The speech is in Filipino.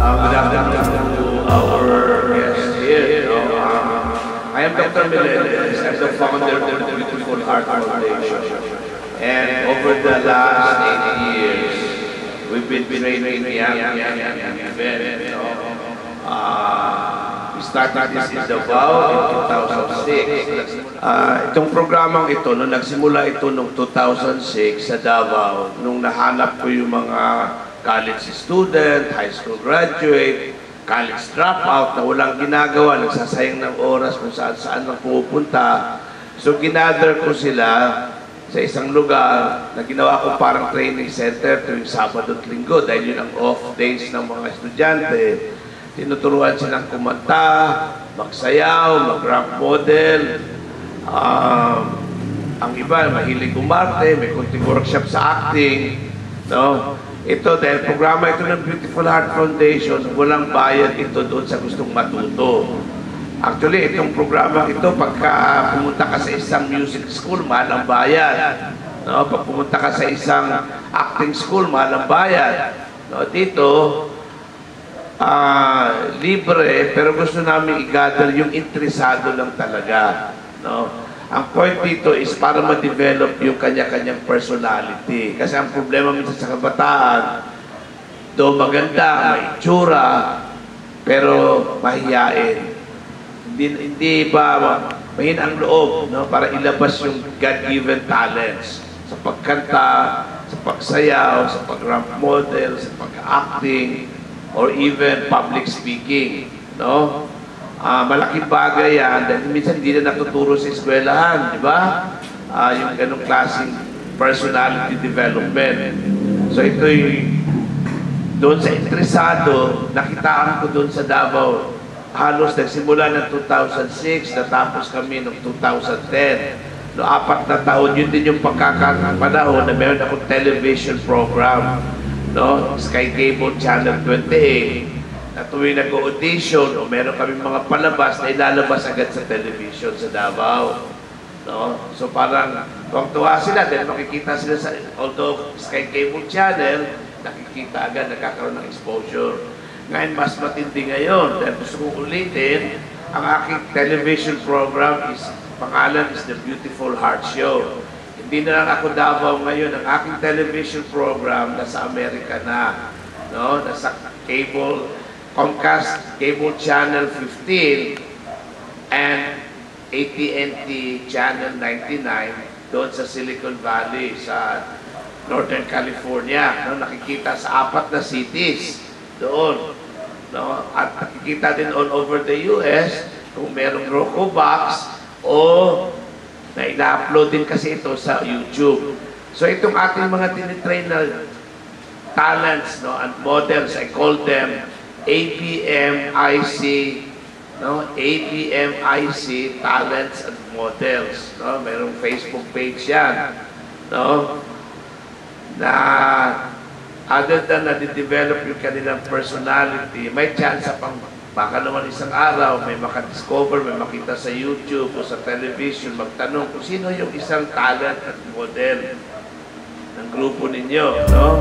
Good afternoon to our guests here. I am Dr. Melendez. I'm the founder of the Beautiful Heart Foundation. And over the last 8 years, we've been training young men. We started this in Davao in 2006. Itong programang ito, nung nagsimula ito noong 2006 sa Davao, nung nahanap ko yung mga college student, high school graduate, college dropout na walang ginagawa, nagsasayang ng oras kung saan lang pupunta. So, ginather ko sila sa isang lugar na ginawa ko parang training center tuwing Sabado at Linggo dahil yun ang off days ng mga estudyante. Tinuturuan silang kumanta, magsayaw, mag-rap model. Ang iba, mahilig umarte, may kunting workshop sa acting. No? Ito, dahil programa ito ng Beautiful Heart Foundation, walang bayad ito doon sa gustong matuto. Actually, itong programa ito, pagka pumunta ka sa isang music school, mahal ang bayad. No? Pag pumunta ka sa isang acting school, mahal ang bayad. No? Dito, libre, pero gusto namin i-gather yung interesado lang talaga. No? Ang point dito is para ma-develop yung kanya-kanyang personality. Kasi ang problema minsan sa kabataan, do maganda, may itsura, pero mahiyain. Hindi ba mahina ang loob, no? Para ilabas yung God-given talents sa pagkanta, sa pagsayaw, sa pag-rap model, sa pag-acting, or even public speaking. No? Malaking bagay yan dahil minsan hindi na natuturo sa eskwelahan, di ba? Yung ganong klaseng personality development. So ito'y doon sa interesado, nakitaan ko doon sa Davao. Halos nagsimula ng 2006, natapos kami noong 2010. No, 4 na taon, yun din yung pagkakapanahon na meron akong television program. No? Sky Cable Channel 28. Na tuwing nag-audition o meron kami mga palabas na ilalabas agad sa television sa Davao. No? So parang tuwang-tuwa sila dahil makikita sila sa, although Sky Cable Channel, nakikita agad, nagkakaroon ng exposure. Ngayon, mas matindi ngayon dahil gusto kong ulitin, ang aking television program is, pangalan is The Beautiful Heart Show. Hindi na lang ako Davao ngayon, ang aking television program nasa Amerika na. No? Nasa cable, Comcast Cable Channel 15 and AT&T Channel 99 doon sa Silicon Valley sa Northern California. No, nakikita sa 4 na cities doon. No? At nakikita din all over the US kung merong Roku box o na ina-upload din kasi ito sa YouTube. So itong ating mga tinitrain na talents, no, and models, I call them APMIC, no? APMIC Talents and Models, no? Mayroong Facebook page yan, no? Na other than na de-develop yung kanilang personality, may chance pang baka naman isang araw may makadiscover, may makita sa YouTube o sa television, magtanong kung sino yung isang talent at model ng grupo ninyo, no?